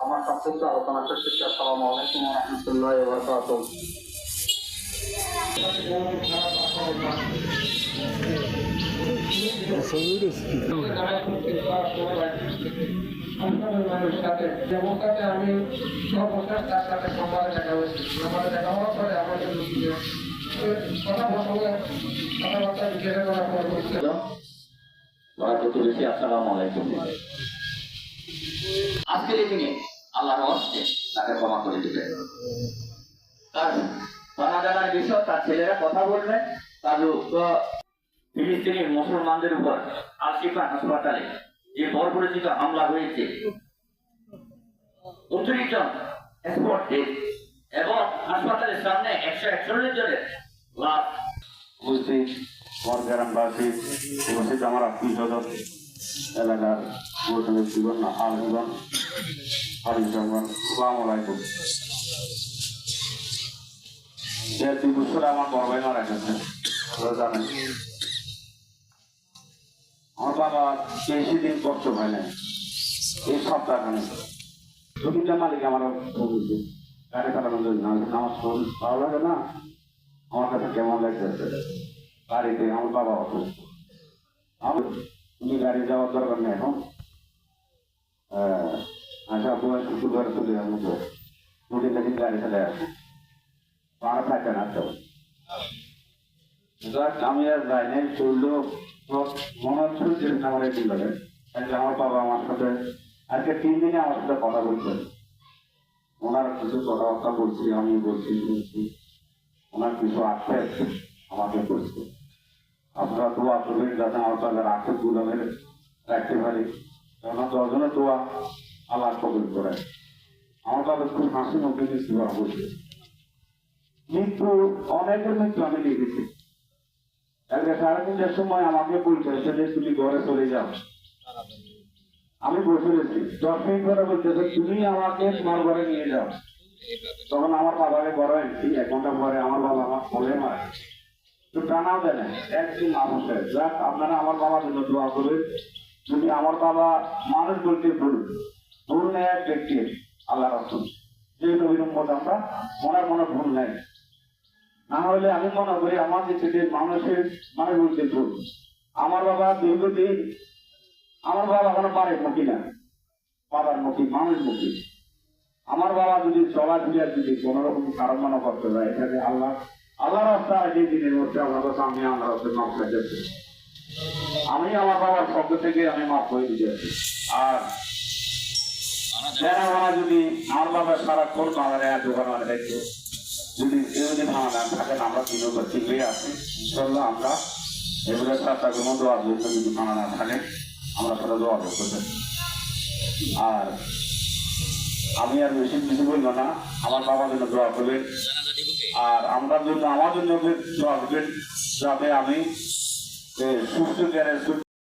আমার সবচেয়ে আলোচনা করতে আসসালামু আলাইকুম ওয়া রাহমাতুল্লাহি ওয়া বারাকাতুহু। আমি সর্বশেষ তার সাথে সোমবারে দেখা হয়েছি। সোমবারে দেখা হওয়ার পরে আমাদের কথাবার্তা জিজ্ঞাসা করার পর আসসালামু আলাইকুম। আজকের এই দিনে আল্লাহর হস্তে তাকে ক্ষমা করে দিবেন। তার জানা জানার বিষয় তার ছেলেরা কথা বলবে। তার ফিলিস্তিনি মুসলমানদের উপর আল শিফা হাসপাতালে যে বর্বরচিত হামলা হয়েছে, 29 জন স্পট ডেথ এবং হাসপাতালের সামনে 141 জনের লাশ। উপস্থিত গ্রামবাসী, উপস্থিত আমার আত্মীয় স্বজন, এলাকার গৌতমের জীবন আলমগণ, হারিজগণ, আসসালামু আলাইকুম। 2 বছর আমার বড় ভাই মারা গেছে, জানেন। আমার বাবা বেশি দিন কষ্ট হয় না, এই সপ্তাহখানে জমিটা মালিক আমার গাড়ি চালানোর জন্য নামাজ ভালো লাগে না। আমার কাছে কেমন লাগতেছে গাড়িতে, আমার বাবা অসুস্থ, আমি গাড়ি যাওয়ার দরকার নেই এখন। আশা বয়স শুক্রবার চলে যাবো, দুটি থেকে গাড়ি চলে আসবো, ভাড়া থাকে না। তো আমি আর যাই নাই, চললেও মনে হচ্ছে যে আমার একদিন লাগে। আমার বাবা আমার সাথে আজকে 3 দিনে আমার সাথে কথা বলছেন, ওনার কিছু কথাবার্তা বলছি, আমি বলছি শুনছি, ওনার কিছু আক্ষেপ আমাকে করছে। আপনারা দোয়া করবেন যাতে আমার তাদের আক্ষেপ গুলো রাখতে পারি, কেন 10 জনের দোয়া আল্লাহ কবুল করে। আমার তাদের খুব হাসি মুখে দোয়া করছে। মৃত্যু, অনেকের মৃত্যু আমি লিখেছি। 3:30টার সময় আমাকে বলতেছে যে তুমি ঘরে চলে যাও। আমি বসে রয়েছি, 10 মিনিট পরে বলতেছে তুমি আমাকে তোমার ঘরে নিয়ে যাও। তখন আমার বাবাকে বড় হয়েছি, 1 ঘন্টা পরে আমার বাবা আমার ফলে মারে, তো টানাও দেয় না একদিন মানুষের। যাক, আপনারা আমার বাবার জন্য দোয়া করবেন। যদি আমার বাবা মানুষ বলতে ভুল নেই এক ব্যক্তির, আল্লাহ রাসূল যে নবীর উম্মত আমরা, ওনার মনে ভুল নেই। না হলে আমি মনে করি আমার যে মানুষের মানুষ বলতে ভুল। আমার বাবা দীর্ঘদিন, আমার বাবা কোনো বাড়ির মুখী না, বাবার মুখী, মানুষ মুখী। আমার বাবা যদি চলাফেরা যদি কোন রকম কারণ মনে করতে যায়, এটাকে আল্লাহ রাস্তায় যে দিনের মধ্যে আপনাদের সামনে আমরা মাফ করে দিচ্ছি। আমি আমার বাবার শব্দ থেকে আমি মাফ করে দিয়েছি। আর যদি আমার বাবার সারাক্ষণ বাজারে দোকানে দেখবো, যদি কেউ যদি ভাঙা না থাকেন, আমরা 3 বছর ঠিকই আছি ইনশাল্লাহ। আমরা এগুলোর সাথে দোয়া করতে, যদি ভাঙা না থাকে আমরা সাথে দোয়া করতে। আর আমি আর বেশি কিছু বলবো না, আমার বাবার জন্য দোয়া করবেন, আর আমরা জন্য আমার জন্য দোয়া করবেন যাতে আমি সুস্থ জ্ঞানের সুস্থ